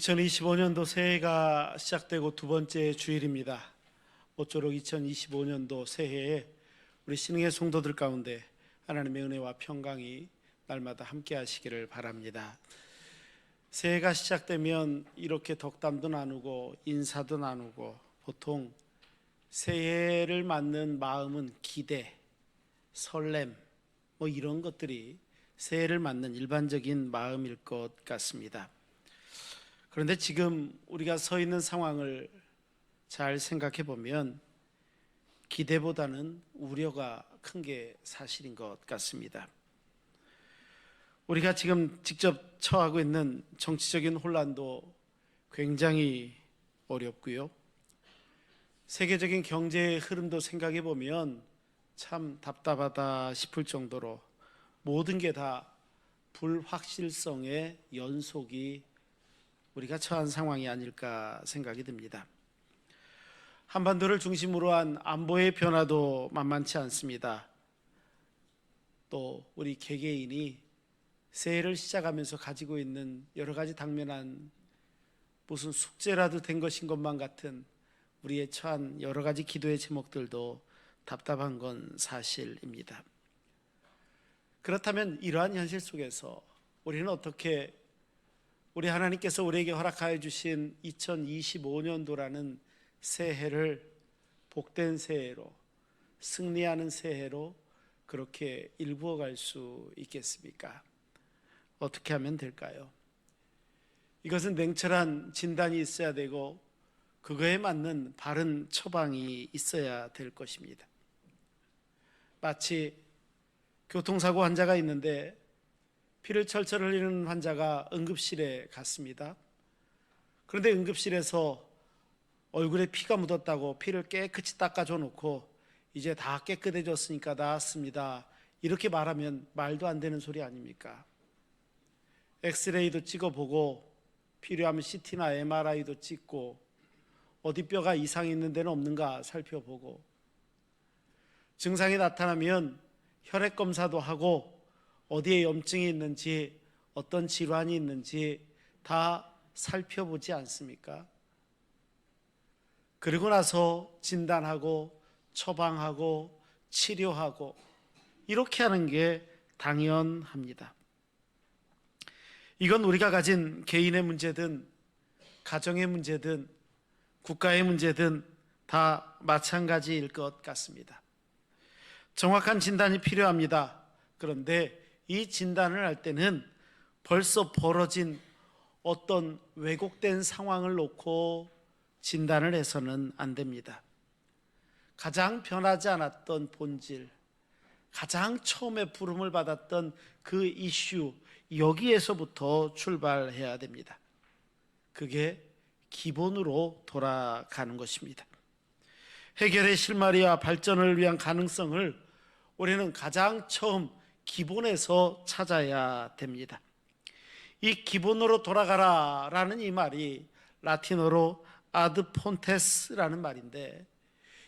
2025년도 새해가 시작되고 두 번째 주일입니다. 모쪼록 2025년도 새해에 우리 신흥의 성도들 가운데 하나님의 은혜와 평강이 날마다 함께 하시기를 바랍니다. 새해가 시작되면 이렇게 덕담도 나누고 인사도 나누고, 보통 새해를 맞는 마음은 기대, 설렘 이런 것들이 새해를 맞는 일반적인 마음일 것 같습니다. 그런데 지금 우리가 서 있는 상황을 잘 생각해 보면 기대보다는 우려가 큰 게 사실인 것 같습니다. 우리가 지금 직접 처하고 있는 정치적인 혼란도 굉장히 어렵고요. 세계적인 경제의 흐름도 생각해 보면 참 답답하다 싶을 정도로 모든 게 다 불확실성의 연속이 우리가 처한 상황이 아닐까 생각이 듭니다. 한반도를 중심으로 한 안보의 변화도 만만치 않습니다. 또 우리 개개인이 새해를 시작하면서 가지고 있는 여러 가지 당면한 무슨 숙제라도 된 것인 것만 같은 우리의 처한 여러 가지 기도의 제목들도 답답한 건 사실입니다. 그렇다면 이러한 현실 속에서 우리는 어떻게 우리 하나님께서 우리에게 허락하여 주신 2025년도라는 새해를 복된 새해로, 승리하는 새해로 그렇게 일구어 갈 수 있겠습니까? 어떻게 하면 될까요? 이것은 냉철한 진단이 있어야 되고 그거에 맞는 바른 처방이 있어야 될 것입니다. 마치 교통사고 환자가 있는데 피를 철철 흘리는 환자가 응급실에 갔습니다. 그런데 응급실에서 얼굴에 피가 묻었다고 피를 깨끗이 닦아줘 놓고 이제 다 깨끗해졌으니까 나았습니다, 이렇게 말하면 말도 안 되는 소리 아닙니까? 엑스레이도 찍어보고 필요하면 CT나 MRI도 찍고 어디 뼈가 이상이 있는 데는 없는가 살펴보고, 증상이 나타나면 혈액 검사도 하고 어디에 염증이 있는지 어떤 질환이 있는지 다 살펴보지 않습니까? 그리고 나서 진단하고 처방하고 치료하고 이렇게 하는 게 당연합니다. 이건 우리가 가진 개인의 문제든 가정의 문제든 국가의 문제든 다 마찬가지일 것 같습니다. 정확한 진단이 필요합니다. 그런데 이 진단을 할 때는 벌써 벌어진 어떤 왜곡된 상황을 놓고 진단을 해서는 안 됩니다. 가장 변하지 않았던 본질, 가장 처음에 부름을 받았던 그 이슈, 여기에서부터 출발해야 됩니다. 그게 기본으로 돌아가는 것입니다. 해결의 실마리와 발전을 위한 가능성을 우리는 가장 처음 기본에서 찾아야 됩니다. 이 기본으로 돌아가라 라는 이 말이 라틴어로 아드 폰테스라는 말인데,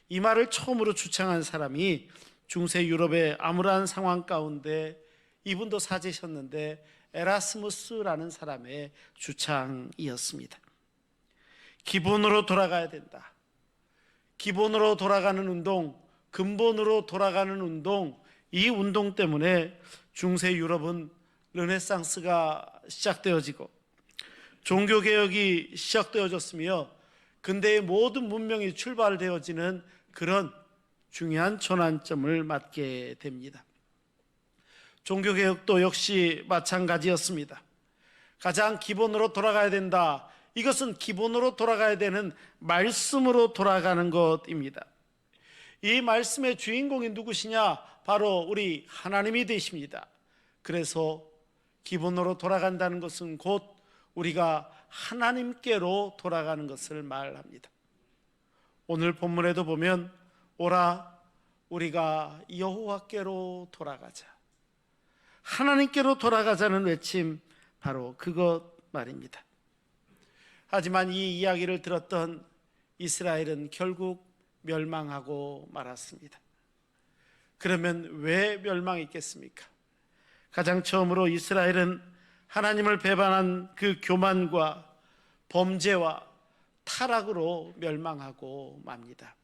이 말을 처음으로 주창한 사람이 중세 유럽의 암울한 상황 가운데 이분도 사제셨는데 에라스무스라는 사람의 주창이었습니다. 기본으로 돌아가야 된다. 기본으로 돌아가는 운동, 근본으로 돌아가는 운동, 이 운동 때문에 중세 유럽은 르네상스가 시작되어지고 종교개혁이 시작되어졌으며 근대의 모든 문명이 출발되어지는 그런 중요한 전환점을 맞게 됩니다. 종교개혁도 역시 마찬가지였습니다. 가장 기본으로 돌아가야 된다. 이것은 기본으로 돌아가야 되는 말씀으로 돌아가는 것입니다. 이 말씀의 주인공이 누구시냐? 바로 우리 하나님이 되십니다. 그래서 기본으로 돌아간다는 것은 곧 우리가 하나님께로 돌아가는 것을 말합니다. 오늘 본문에도 보면 오라 우리가 여호와께로 돌아가자, 하나님께로 돌아가자는 외침, 바로 그것 말입니다. 하지만 이 이야기를 들었던 이스라엘은 결국 멸망하고 말았습니다. 그러면 왜 멸망했겠습니까? 가장 처음으로 이스라엘은 하나님을 배반한 그 교만과 범죄와 타락으로 멸망하고 맙니다.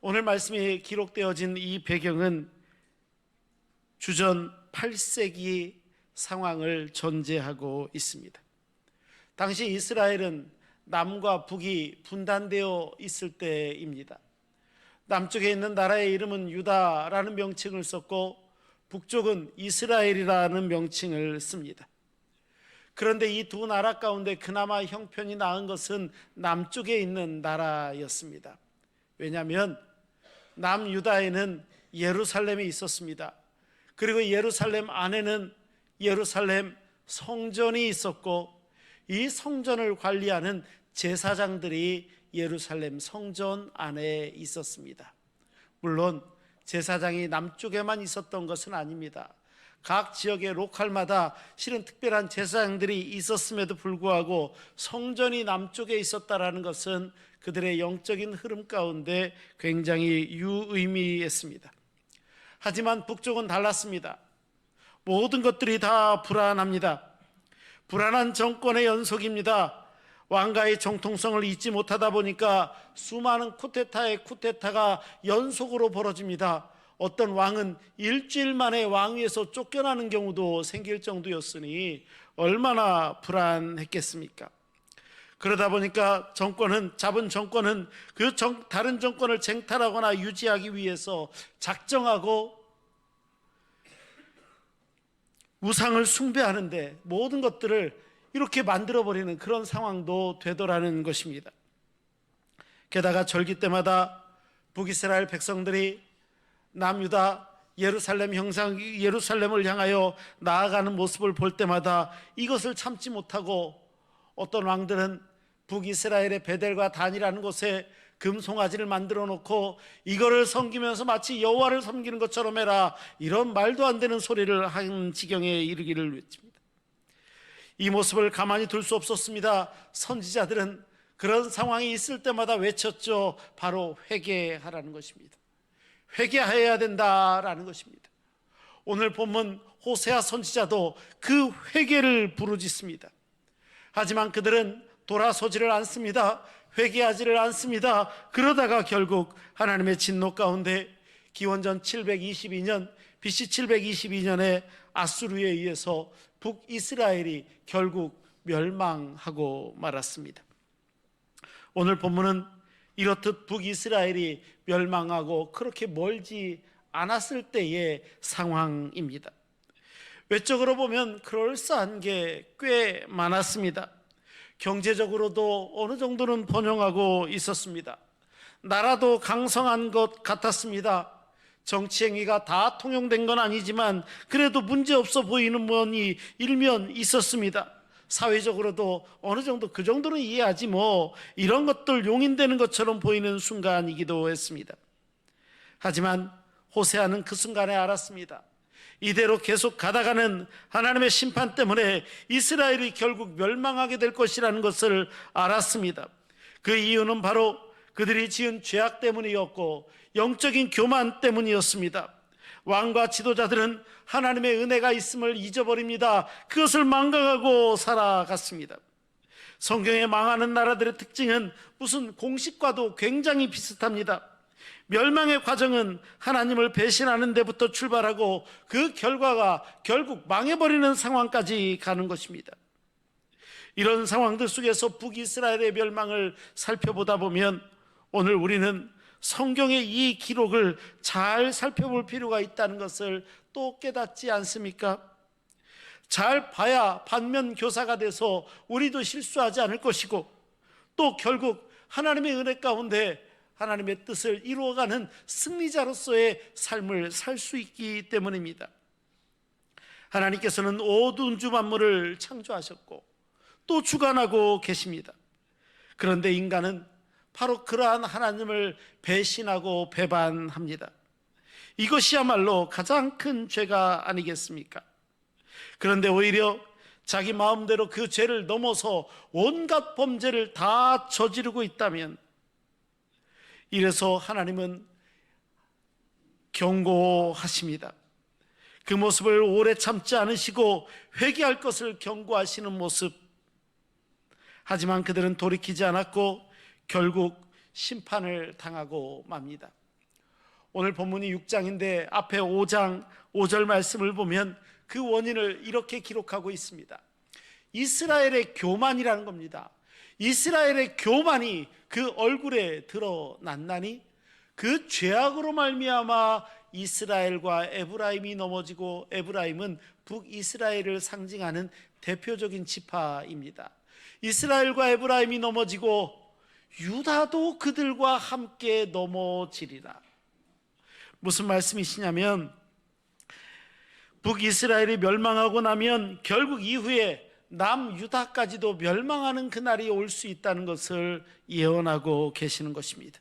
오늘 말씀이 기록되어진 이 배경은 주전 8세기 상황을 전제하고 있습니다. 당시 이스라엘은 남과 북이 분단되어 있을 때입니다. 남쪽에 있는 나라의 이름은 유다라는 명칭을 썼고 북쪽은 이스라엘이라는 명칭을 씁니다. 그런데 이 두 나라 가운데 그나마 형편이 나은 것은 남쪽에 있는 나라였습니다. 왜냐하면 남유다에는 예루살렘이 있었습니다. 그리고 예루살렘 안에는 예루살렘 성전이 있었고 이 성전을 관리하는 제사장들이 예루살렘 성전 안에 있었습니다. 물론 제사장이 남쪽에만 있었던 것은 아닙니다. 각 지역의 로컬마다 실은 특별한 제사장들이 있었음에도 불구하고 성전이 남쪽에 있었다라는 것은 그들의 영적인 흐름 가운데 굉장히 유의미했습니다. 하지만 북쪽은 달랐습니다. 모든 것들이 다 불안합니다. 불안한 정권의 연속입니다. 왕가의 정통성을 잊지 못하다 보니까 수많은 쿠데타가 연속으로 벌어집니다. 어떤 왕은 일주일 만에 왕위에서 쫓겨나는 경우도 생길 정도였으니 얼마나 불안했겠습니까? 그러다 보니까 잡은 정권은 다른 정권을 쟁탈하거나 유지하기 위해서 작정하고 우상을 숭배하는데 모든 것들을 이렇게 만들어버리는 그런 상황도 되더라는 것입니다. 게다가 절기 때마다 북이스라엘 백성들이 남유다 예루살렘을 향하여 나아가는 모습을 볼 때마다 이것을 참지 못하고 어떤 왕들은 북이스라엘의 베델과 단이라는 곳에 금송아지를 만들어 놓고 이거를 섬기면서 마치 여호와를 섬기는 것처럼 해라, 이런 말도 안 되는 소리를 한 지경에 이르기를 외칩니다. 이 모습을 가만히 둘 수 없었습니다. 선지자들은 그런 상황이 있을 때마다 외쳤죠. 바로 회개하라는 것입니다. 회개해야 된다라는 것입니다. 오늘 본문 호세아 선지자도 그 회개를 부르짖습니다. 하지만 그들은 돌아서지를 않습니다. 회개하지를 않습니다. 그러다가 결국 하나님의 진노 가운데 기원전 722년 BC 722년에 아수르에 의해서 북이스라엘이 결국 멸망하고 말았습니다. 오늘 본문은 이렇듯 북이스라엘이 멸망하고 그렇게 멀지 않았을 때의 상황입니다. 외적으로 보면 그럴싸한 게 꽤 많았습니다. 경제적으로도 어느 정도는 번영하고 있었습니다. 나라도 강성한 것 같았습니다. 정치 행위가 다 통용된 건 아니지만 그래도 문제없어 보이는 면이 일면 있었습니다. 사회적으로도 어느 정도 그 정도는 이해하지 뭐, 이런 것들 용인되는 것처럼 보이는 순간이기도 했습니다. 하지만 호세아는 그 순간에 알았습니다. 이대로 계속 가다가는 하나님의 심판 때문에 이스라엘이 결국 멸망하게 될 것이라는 것을 알았습니다. 그 이유는 바로 그들이 지은 죄악 때문이었고 영적인 교만 때문이었습니다. 왕과 지도자들은 하나님의 은혜가 있음을 잊어버립니다. 그것을 망각하고 살아갔습니다. 성경에 망하는 나라들의 특징은 무슨 공식과도 굉장히 비슷합니다. 멸망의 과정은 하나님을 배신하는 데부터 출발하고 그 결과가 결국 망해버리는 상황까지 가는 것입니다. 이런 상황들 속에서 북이스라엘의 멸망을 살펴보다 보면 오늘 우리는 성경의 이 기록을 잘 살펴볼 필요가 있다는 것을 또 깨닫지 않습니까? 잘 봐야 반면 교사가 돼서 우리도 실수하지 않을 것이고 또 결국 하나님의 은혜 가운데 하나님의 뜻을 이루어가는 승리자로서의 삶을 살 수 있기 때문입니다. 하나님께서는 모든 주 만물을 창조하셨고 또 주관하고 계십니다. 그런데 인간은 바로 그러한 하나님을 배신하고 배반합니다. 이것이야말로 가장 큰 죄가 아니겠습니까? 그런데 오히려 자기 마음대로 그 죄를 넘어서 온갖 범죄를 다 저지르고 있다면, 이래서 하나님은 경고하십니다. 그 모습을 오래 참지 않으시고 회개할 것을 경고하시는 모습, 하지만 그들은 돌이키지 않았고 결국 심판을 당하고 맙니다. 오늘 본문이 6장인데 앞에 5장 5절 말씀을 보면 그 원인을 이렇게 기록하고 있습니다. 이스라엘의 교만이라는 겁니다. 이스라엘의 교만이 그 얼굴에 드러났나니 그 죄악으로 말미암아 이스라엘과 에브라임이 넘어지고, 에브라임은 북이스라엘을 상징하는 대표적인 지파입니다. 이스라엘과 에브라임이 넘어지고 유다도 그들과 함께 넘어지리라. 무슨 말씀이시냐면 북이스라엘이 멸망하고 나면 결국 이후에 남유다까지도 멸망하는 그날이 올 수 있다는 것을 예언하고 계시는 것입니다.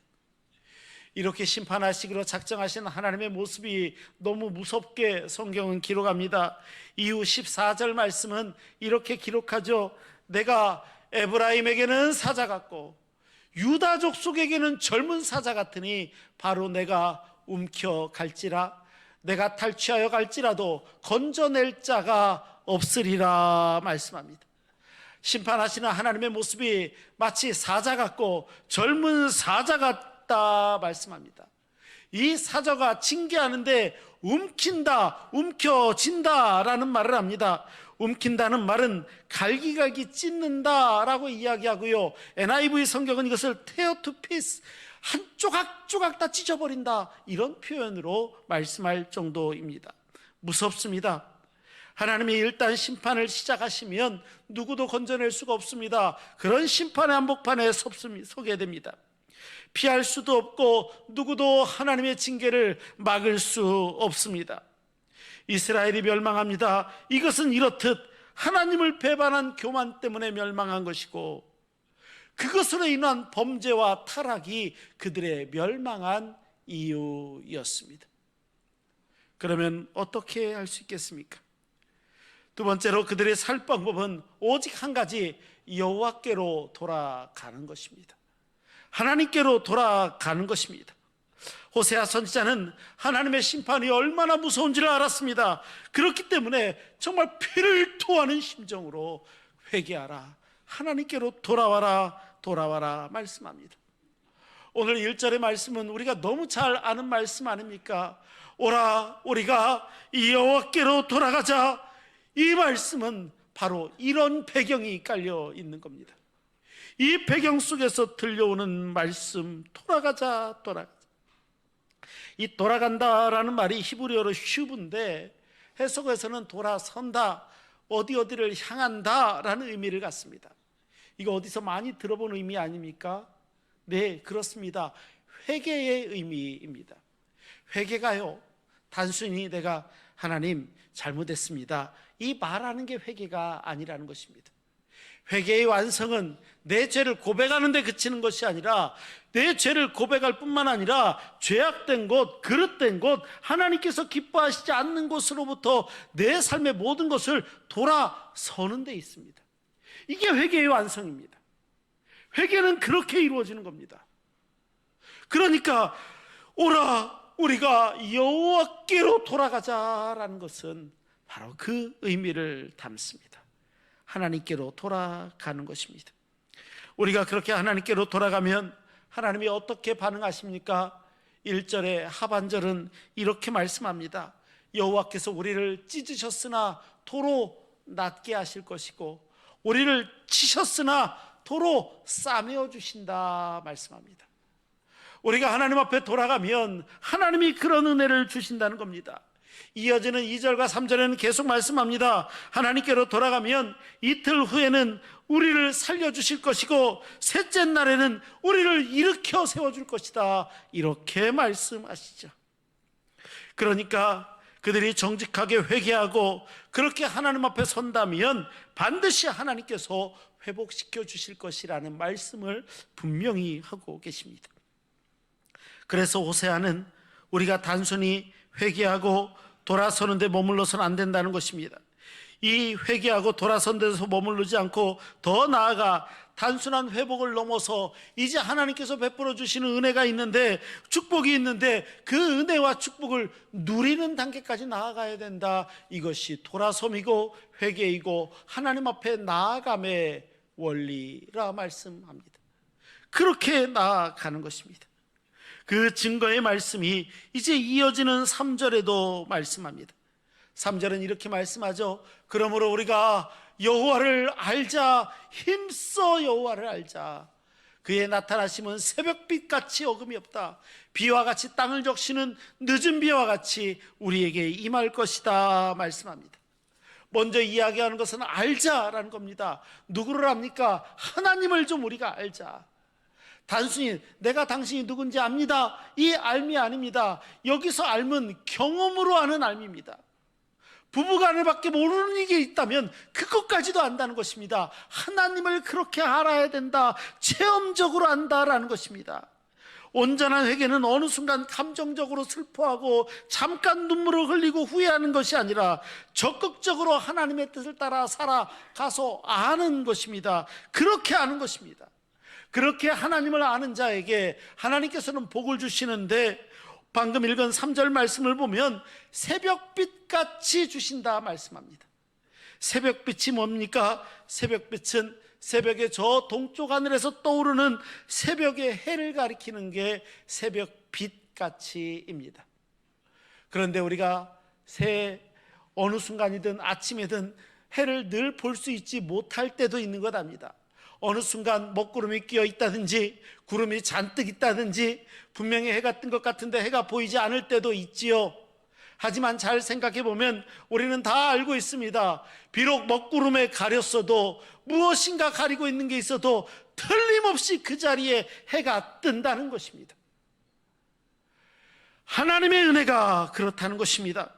이렇게 심판하시기로 작정하신 하나님의 모습이 너무 무섭게 성경은 기록합니다. 이후 14절 말씀은 이렇게 기록하죠. 내가 에브라임에게는 사자 같고 유다 족속에게는 젊은 사자 같으니 바로 내가 움켜 갈지라. 내가 탈취하여 갈지라도 건져낼 자가 없으리라 말씀합니다. 심판하시는 하나님의 모습이 마치 사자 같고 젊은 사자 같다 말씀합니다. 이 사자가 징계하는데 움킨다, 움켜진다 라는 말을 합니다. 움킨다는 말은 갈기갈기 찢는다라고 이야기하고요, NIV 성경은 이것을 tear to piece, 한 조각조각 다 찢어버린다, 이런 표현으로 말씀할 정도입니다. 무섭습니다. 하나님이 일단 심판을 시작하시면 누구도 건져낼 수가 없습니다. 그런 심판의 한복판에 서게 됩니다. 피할 수도 없고 누구도 하나님의 징계를 막을 수 없습니다. 이스라엘이 멸망합니다. 이것은 이렇듯 하나님을 배반한 교만 때문에 멸망한 것이고, 그것으로 인한 범죄와 타락이 그들의 멸망한 이유였습니다. 그러면 어떻게 할 수 있겠습니까? 두 번째로 그들의 살 방법은 오직 한 가지, 여호와께로 돌아가는 것입니다. 하나님께로 돌아가는 것입니다. 호세아 선지자는 하나님의 심판이 얼마나 무서운지를 알았습니다. 그렇기 때문에 정말 피를 토하는 심정으로 회개하라, 하나님께로 돌아와라 말씀합니다. 오늘 1절의 말씀은 우리가 너무 잘 아는 말씀 아닙니까? 오라 우리가 여호와께로 돌아가자. 이 말씀은 바로 이런 배경이 깔려 있는 겁니다. 이 배경 속에서 들려오는 말씀, 돌아가자. 이 돌아간다라는 말이 히브리어로 슈브인데 해석에서는 돌아선다, 어디를 향한다라는 의미를 갖습니다. 이거 어디서 많이 들어본 의미 아닙니까? 네, 그렇습니다. 회개의 의미입니다. 회개가요, 단순히 내가 하나님 잘못했습니다, 이 말하는 게 회개가 아니라는 것입니다. 회개의 완성은 내 죄를 고백하는 데 그치는 것이 아니라, 내 죄를 고백할 뿐만 아니라 죄악된 곳, 그릇된 곳, 하나님께서 기뻐하시지 않는 곳으로부터 내 삶의 모든 것을 돌아서는 데 있습니다. 이게 회개의 완성입니다. 회개는 그렇게 이루어지는 겁니다. 그러니까 오라 우리가 여호와께로 돌아가자라는 것은 바로 그 의미를 담습니다. 하나님께로 돌아가는 것입니다. 우리가 그렇게 하나님께로 돌아가면 하나님이 어떻게 반응하십니까? 1절의 하반절은 이렇게 말씀합니다. 여호와께서 우리를 찢으셨으나 도로 낫게 하실 것이고 우리를 치셨으나 도로 싸매어 주신다 말씀합니다. 우리가 하나님 앞에 돌아가면 하나님이 그런 은혜를 주신다는 겁니다. 이어지는 2절과 3절에는 계속 말씀합니다. 하나님께로 돌아가면 이틀 후에는 우리를 살려주실 것이고 셋째 날에는 우리를 일으켜 세워줄 것이다, 이렇게 말씀하시죠. 그러니까 그들이 정직하게 회개하고 그렇게 하나님 앞에 선다면 반드시 하나님께서 회복시켜 주실 것이라는 말씀을 분명히 하고 계십니다. 그래서 호세아는 우리가 단순히 회개하고 돌아서는 데 머물러서는 안 된다는 것입니다. 이 회개하고 돌아선 데서 머무르지 않고 더 나아가 단순한 회복을 넘어서 이제 하나님께서 베풀어 주시는 은혜가 있는데, 축복이 있는데 그 은혜와 축복을 누리는 단계까지 나아가야 된다. 이것이 돌아섬이고 회개이고 하나님 앞에 나아감의 원리라 말씀합니다. 그렇게 나아가는 것입니다. 그 증거의 말씀이 이제 이어지는 3절에도 말씀합니다. 3절은 이렇게 말씀하죠. 그러므로 우리가 여호와를 알자, 힘써 여호와를 알자. 그의 나타나심은 새벽빛같이 어금이 없다. 비와 같이 땅을 적시는 늦은 비와 같이 우리에게 임할 것이다 말씀합니다. 먼저 이야기하는 것은 알자라는 겁니다. 누구를 압니까? 하나님을 좀 우리가 알자. 단순히 내가 당신이 누군지 압니다, 이 알미 아닙니다. 여기서 알면 경험으로 아는 알미입니다. 부부간에밖에 모르는 게 있다면 그것까지도 안다는 것입니다. 하나님을 그렇게 알아야 된다, 체험적으로 안다라는 것입니다. 온전한 회개는 어느 순간 감정적으로 슬퍼하고 잠깐 눈물을 흘리고 후회하는 것이 아니라 적극적으로 하나님의 뜻을 따라 살아가서 아는 것입니다. 그렇게 아는 것입니다. 그렇게 하나님을 아는 자에게 하나님께서는 복을 주시는데, 방금 읽은 3절 말씀을 보면 새벽빛같이 주신다 말씀합니다. 새벽빛이 뭡니까? 새벽빛은 새벽의 저 동쪽 하늘에서 떠오르는 새벽의 해를 가리키는 게 새벽빛같이입니다. 그런데 우리가 어느 순간이든 아침에든 해를 늘 볼 수 있지 못할 때도 있는 것 압니다. 어느 순간 먹구름이 끼어 있다든지 구름이 잔뜩 있다든지 분명히 해가 뜬 것 같은데 해가 보이지 않을 때도 있지요. 하지만 잘 생각해 보면 우리는 다 알고 있습니다. 비록 먹구름에 가렸어도, 무엇인가 가리고 있는 게 있어도 틀림없이 그 자리에 해가 뜬다는 것입니다. 하나님의 은혜가 그렇다는 것입니다.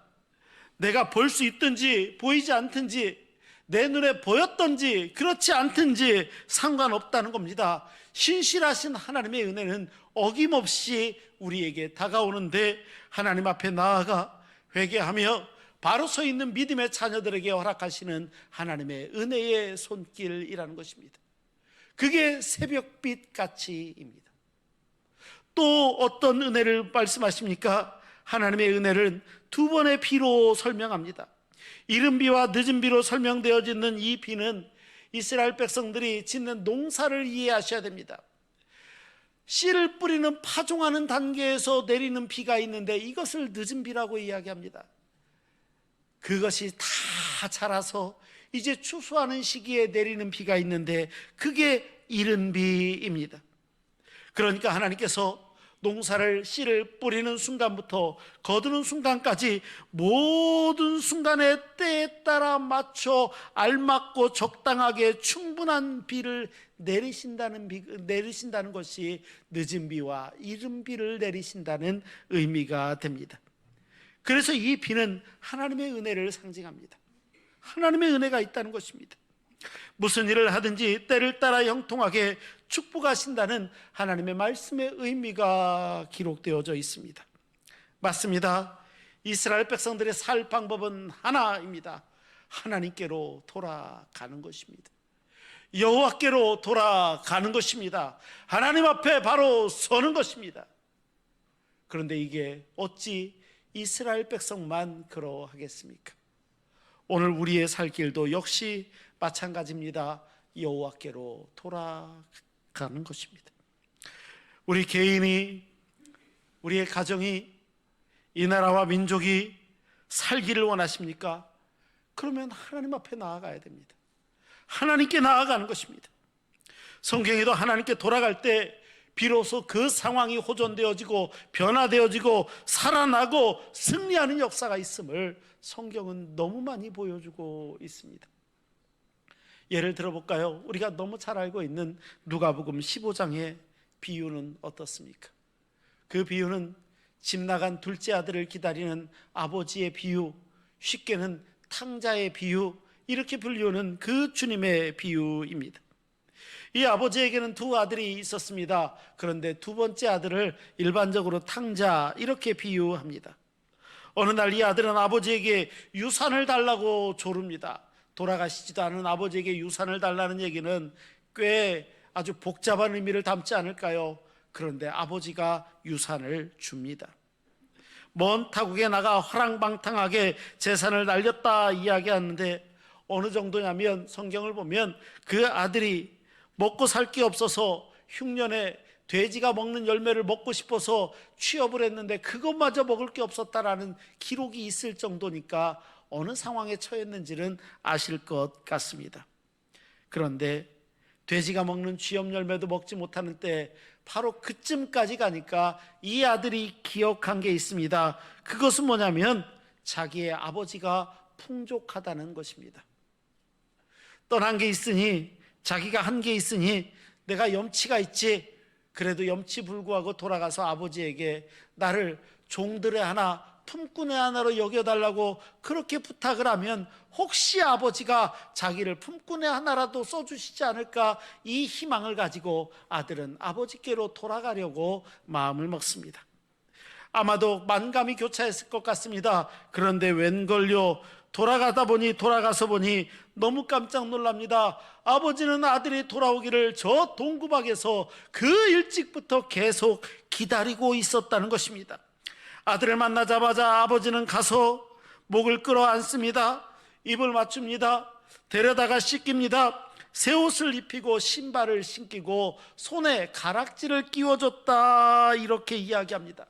내가 볼 수 있든지 보이지 않든지, 내 눈에 보였든지 그렇지 않든지 상관없다는 겁니다. 신실하신 하나님의 은혜는 어김없이 우리에게 다가오는데, 하나님 앞에 나아가 회개하며 바로 서 있는 믿음의 자녀들에게 허락하시는 하나님의 은혜의 손길이라는 것입니다. 그게 새벽빛같이입니다. 또 어떤 은혜를 말씀하십니까? 하나님의 은혜를 두 번의 비로 설명합니다. 이른 비와 늦은 비로 설명되어지는 이 비는 이스라엘 백성들이 짓는 농사를 이해하셔야 됩니다. 씨를 뿌리는 파종하는 단계에서 내리는 비가 있는데 이것을 늦은 비라고 이야기합니다. 그것이 다 자라서 이제 추수하는 시기에 내리는 비가 있는데 그게 이른 비입니다. 그러니까 하나님께서 농사를 씨를 뿌리는 순간부터 거두는 순간까지 모든 순간의 때에 따라 맞춰 알맞고 적당하게 충분한 비를 내리신다는 것이 늦은 비와 이른 비를 내리신다는 의미가 됩니다. 그래서 이 비는 하나님의 은혜를 상징합니다. 하나님의 은혜가 있다는 것입니다. 무슨 일을 하든지 때를 따라 형통하게 축복하신다는 하나님의 말씀의 의미가 기록되어져 있습니다. 맞습니다. 이스라엘 백성들의 살 방법은 하나입니다. 하나님께로 돌아가는 것입니다. 여호와께로 돌아가는 것입니다. 하나님 앞에 바로 서는 것입니다. 그런데 이게 어찌 이스라엘 백성만 그러하겠습니까? 오늘 우리의 살 길도 역시 마찬가지입니다. 여호와께로 돌아가는 것입니다. 우리 개인이, 우리의 가정이, 이 나라와 민족이 살기를 원하십니까? 그러면 하나님 앞에 나아가야 됩니다. 하나님께 나아가는 것입니다. 성경에도 하나님께 돌아갈 때 비로소 그 상황이 호전되어지고 변화되어지고 살아나고 승리하는 역사가 있음을 성경은 너무 많이 보여주고 있습니다. 예를 들어볼까요? 우리가 너무 잘 알고 있는 누가복음 15장의 비유는 어떻습니까? 그 비유는 집 나간 둘째 아들을 기다리는 아버지의 비유, 쉽게는 탕자의 비유, 이렇게 불리우는 그 주님의 비유입니다. 이 아버지에게는 두 아들이 있었습니다. 그런데 두 번째 아들을 일반적으로 탕자, 이렇게 비유합니다. 어느 날 이 아들은 아버지에게 유산을 달라고 조릅니다. 돌아가시지도 않은 아버지에게 유산을 달라는 얘기는 꽤 아주 복잡한 의미를 담지 않을까요? 그런데 아버지가 유산을 줍니다. 먼 타국에 나가 화랑방탕하게 재산을 날렸다 이야기하는데 어느 정도냐면 성경을 보면 그 아들이 먹고 살 게 없어서 흉년에 돼지가 먹는 열매를 먹고 싶어서 취업을 했는데 그것마저 먹을 게 없었다라는 기록이 있을 정도니까 어느 상황에 처했는지는 아실 것 같습니다. 그런데 돼지가 먹는 쥐염 열매도 먹지 못하는 때 바로 그쯤까지 가니까 이 아들이 기억한 게 있습니다. 그것은 뭐냐면 자기의 아버지가 풍족하다는 것입니다. 떠난 게 있으니, 자기가 한 게 있으니 내가 염치가 있지, 그래도 염치 불구하고 돌아가서 아버지에게 나를 종들의 하나, 품꾼의 하나로 여겨달라고 그렇게 부탁을 하면 혹시 아버지가 자기를 품꾼의 하나라도 써주시지 않을까, 이 희망을 가지고 아들은 아버지께로 돌아가려고 마음을 먹습니다. 아마도 만감이 교차했을 것 같습니다. 그런데 웬걸요, 돌아가서 보니 너무 깜짝 놀랍니다. 아버지는 아들이 돌아오기를 저 동구박에서 그 일찍부터 계속 기다리고 있었다는 것입니다. 아들을 만나자마자 아버지는 가서 목을 끌어안습니다. 입을 맞춥니다. 데려다가 씻깁니다. 새 옷을 입히고 신발을 신기고 손에 가락지를 끼워줬다, 이렇게 이야기합니다.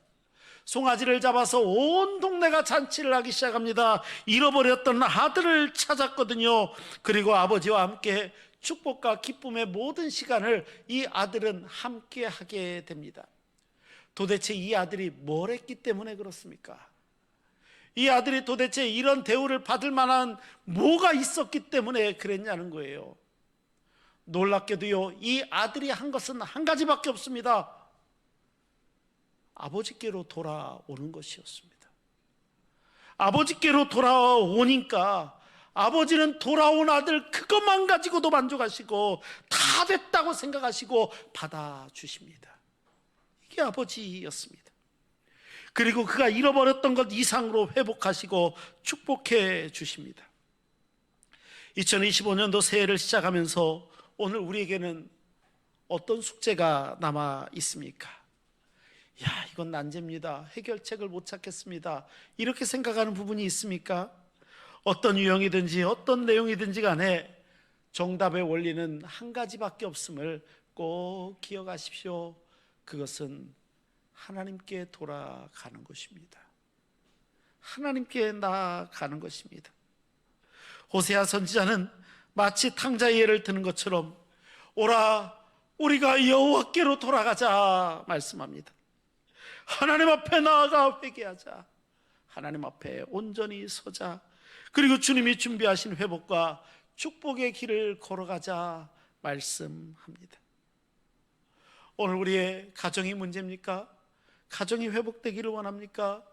송아지를 잡아서 온 동네가 잔치를 하기 시작합니다. 잃어버렸던 아들을 찾았거든요. 그리고 아버지와 함께 축복과 기쁨의 모든 시간을 이 아들은 함께 하게 됩니다. 도대체 이 아들이 뭘 했기 때문에 그렇습니까? 이 아들이 도대체 이런 대우를 받을 만한 뭐가 있었기 때문에 그랬냐는 거예요. 놀랍게도요, 이 아들이 한 것은 한 가지밖에 없습니다. 아버지께로 돌아오는 것이었습니다. 아버지께로 돌아오니까 아버지는 돌아온 아들 그것만 가지고도 만족하시고 다 됐다고 생각하시고 받아주십니다. 이게 아버지였습니다. 그리고 그가 잃어버렸던 것 이상으로 회복하시고 축복해 주십니다. 2025년도 새해를 시작하면서 오늘 우리에게는 어떤 숙제가 남아 있습니까? 야, 이건 난제입니다. 해결책을 못 찾겠습니다. 이렇게 생각하는 부분이 있습니까? 어떤 유형이든지 어떤 내용이든지 간에 정답의 원리는 한 가지밖에 없음을 꼭 기억하십시오. 그것은 하나님께 돌아가는 것입니다. 하나님께 나아가는 것입니다. 호세아 선지자는 마치 탕자의 예를 드는 것처럼 오라, 우리가 여호와께로 돌아가자 말씀합니다. 하나님 앞에 나아가 회개하자. 하나님 앞에 온전히 서자. 그리고 주님이 준비하신 회복과 축복의 길을 걸어가자 말씀합니다. 오늘 우리의 가정이 문제입니까? 가정이 회복되기를 원합니까?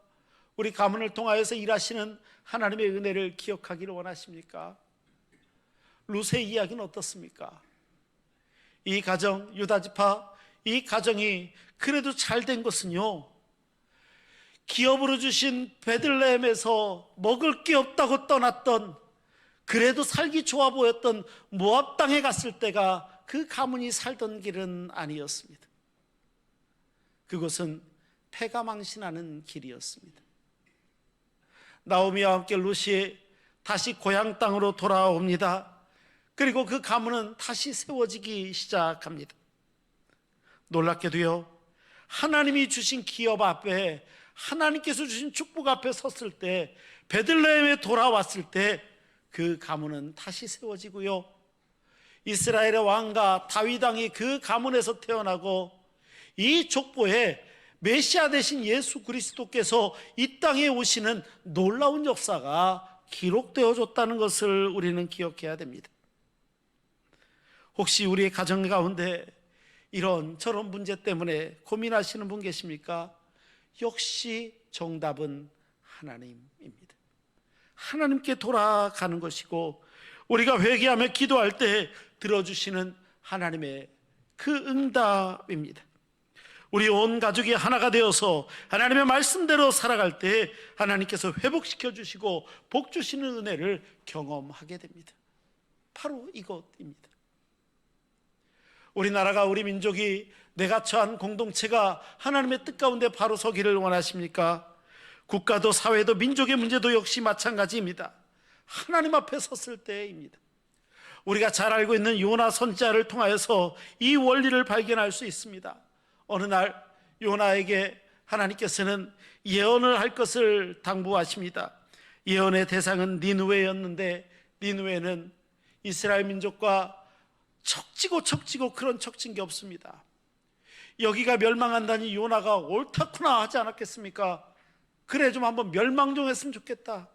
우리 가문을 통하여서 일하시는 하나님의 은혜를 기억하기를 원하십니까? 룻의 이야기는 어떻습니까? 이 가정, 유다지파, 이 가정이 그래도 잘 된 것은요, 기업으로 주신 베들레헴에서 먹을 게 없다고 떠났던, 그래도 살기 좋아 보였던 모압 땅에 갔을 때가 그 가문이 살던 길은 아니었습니다. 그것은 패가망신하는 길이었습니다. 나오미와 함께 룻이 다시 고향 땅으로 돌아옵니다. 그리고 그 가문은 다시 세워지기 시작합니다. 놀랍게도요, 하나님이 주신 기업 앞에, 하나님께서 주신 축복 앞에 섰을 때, 베들레헴에 돌아왔을 때 그 가문은 다시 세워지고요, 이스라엘의 왕가 다윗 왕이 그 가문에서 태어나고 이 족보에 메시아 되신 예수 그리스도께서 이 땅에 오시는 놀라운 역사가 기록되어졌다는 것을 우리는 기억해야 됩니다. 혹시 우리의 가정 가운데 이런 저런 문제 때문에 고민하시는 분 계십니까? 역시 정답은 하나님입니다. 하나님께 돌아가는 것이고, 우리가 회개하며 기도할 때 들어주시는 하나님의 그 응답입니다. 우리 온 가족이 하나가 되어서 하나님의 말씀대로 살아갈 때 하나님께서 회복시켜 주시고 복 주시는 은혜를 경험하게 됩니다. 바로 이것입니다. 우리나라가, 우리 민족이, 내가 처한 공동체가 하나님의 뜻 가운데 바로 서기를 원하십니까? 국가도 사회도 민족의 문제도 역시 마찬가지입니다. 하나님 앞에 섰을 때입니다. 우리가 잘 알고 있는 요나 선지자를 통하여서 이 원리를 발견할 수 있습니다. 어느 날 요나에게 하나님께서는 예언을 할 것을 당부하십니다. 예언의 대상은 니느웨였는데 니느웨는 이스라엘 민족과 척지고 그런 척진 게 없습니다. 여기가 멸망한다니 요나가 옳다구나 하지 않았겠습니까? 그래 좀 한번 멸망 좀 했으면 좋겠다.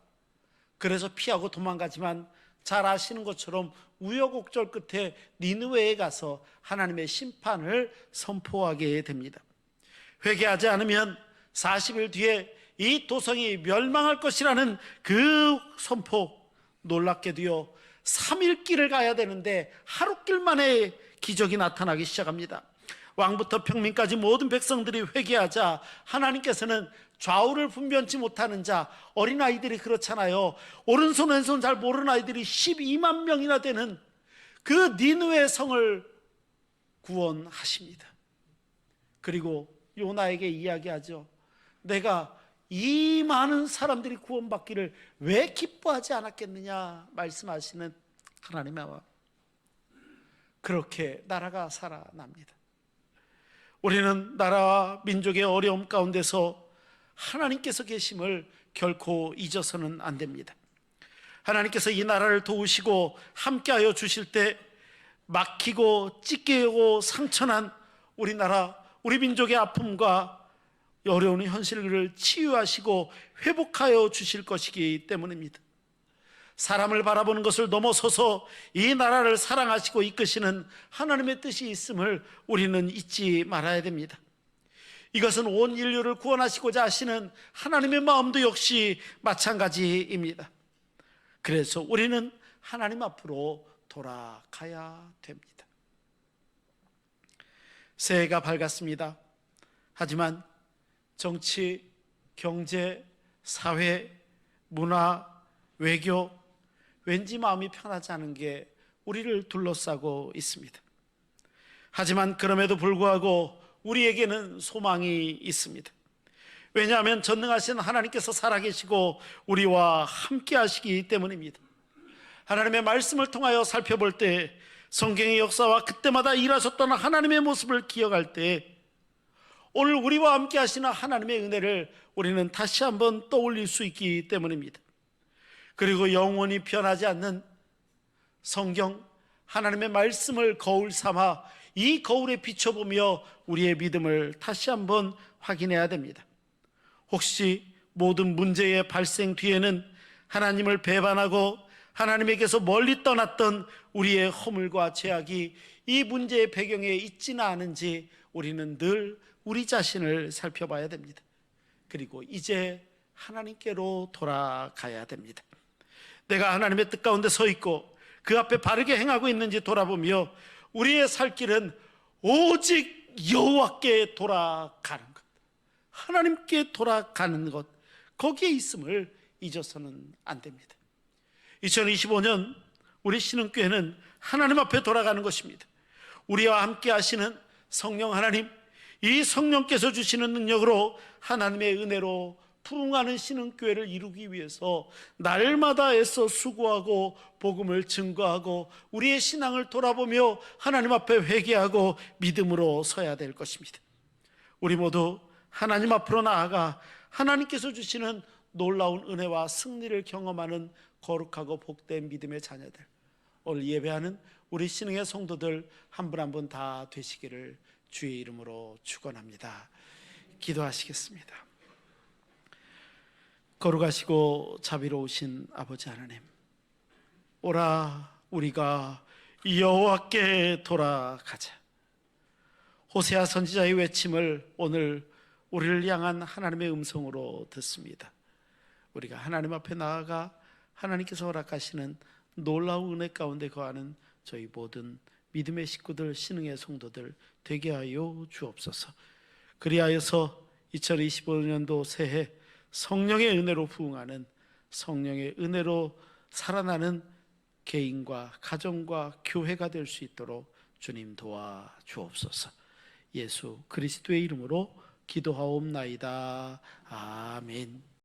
그래서 피하고 도망가지만 잘 아시는 것처럼 우여곡절 끝에 니느웨에 가서 하나님의 심판을 선포하게 됩니다. 회개하지 않으면 40일 뒤에 이 도성이 멸망할 것이라는 그 선포, 놀랍게도요 3일 길을 가야 되는데 하루길 만에 기적이 나타나기 시작합니다. 왕부터 평민까지 모든 백성들이 회개하자 하나님께서는 좌우를 분변치 못하는 자, 어린아이들이 그렇잖아요. 오른손 왼손 잘 모르는 아이들이 12만 명이나 되는 그 니느웨 성을 구원하십니다. 그리고 요나에게 이야기하죠. 내가 이 많은 사람들이 구원받기를 왜 기뻐하지 않았겠느냐 말씀하시는 하나님의 마음. 그렇게 나라가 살아납니다. 우리는 나라와 민족의 어려움 가운데서 하나님께서 계심을 결코 잊어서는 안 됩니다. 하나님께서 이 나라를 도우시고 함께하여 주실 때 막히고 찢기고 상처난 우리나라, 우리 민족의 아픔과 어려운 현실을 치유하시고 회복하여 주실 것이기 때문입니다. 사람을 바라보는 것을 넘어서서 이 나라를 사랑하시고 이끄시는 하나님의 뜻이 있음을 우리는 잊지 말아야 됩니다. 이것은 온 인류를 구원하시고자 하시는 하나님의 마음도 역시 마찬가지입니다. 그래서 우리는 하나님 앞으로 돌아가야 됩니다. 새해가 밝았습니다. 하지만 정치, 경제, 사회, 문화, 외교, 왠지 마음이 편하지 않은 게 우리를 둘러싸고 있습니다. 하지만 그럼에도 불구하고 우리에게는 소망이 있습니다. 왜냐하면 전능하신 하나님께서 살아계시고 우리와 함께 하시기 때문입니다. 하나님의 말씀을 통하여 살펴볼 때 성경의 역사와 그때마다 일하셨던 하나님의 모습을 기억할 때 오늘 우리와 함께 하시는 하나님의 은혜를 우리는 다시 한번 떠올릴 수 있기 때문입니다. 그리고 영원히 변하지 않는 성경, 하나님의 말씀을 거울 삼아 이 거울에 비춰보며 우리의 믿음을 다시 한번 확인해야 됩니다. 혹시 모든 문제의 발생 뒤에는 하나님을 배반하고 하나님에게서 멀리 떠났던 우리의 허물과 죄악이 이 문제의 배경에 있지는 않은지 우리는 늘 우리 자신을 살펴봐야 됩니다. 그리고 이제 하나님께로 돌아가야 됩니다. 내가 하나님의 뜻 가운데 서 있고 그 앞에 바르게 행하고 있는지 돌아보며 우리의 살 길은 오직 여호와께 돌아가는 것, 하나님께 돌아가는 것, 거기에 있음을 잊어서는 안 됩니다. 2025년 우리 신흥교회는 하나님 앞에 돌아가는 것입니다. 우리와 함께 하시는 성령 하나님, 이 성령께서 주시는 능력으로 하나님의 은혜로 부흥하는 신흥교회를 이루기 위해서 날마다 애써 수고하고 복음을 증거하고 우리의 신앙을 돌아보며 하나님 앞에 회개하고 믿음으로 서야 될 것입니다. 우리 모두 하나님 앞으로 나아가 하나님께서 주시는 놀라운 은혜와 승리를 경험하는 거룩하고 복된 믿음의 자녀들, 오늘 예배하는 우리 신흥의 성도들 한 분 한 분 다 되시기를 주의 이름으로 축원합니다. 기도하시겠습니다. 거룩하시고 자비로우신 아버지 하나님, 오라 우리가 여호와께 돌아가자. 호세아 선지자의 외침을 오늘 우리를 향한 하나님의 음성으로 듣습니다. 우리가 하나님 앞에 나아가 하나님께서 허락하시는 놀라운 은혜 가운데 거하는 저희 모든 믿음의 식구들, 신흥의 성도들 되게 하여 주옵소서. 그리하여서 2025년도 새해 성령의 은혜로 부흥하는, 성령의 은혜로 살아나는 개인과 가정과 교회가 될 수 있도록 주님 도와 주옵소서. 예수 그리스도의 이름으로 기도하옵나이다. 아멘.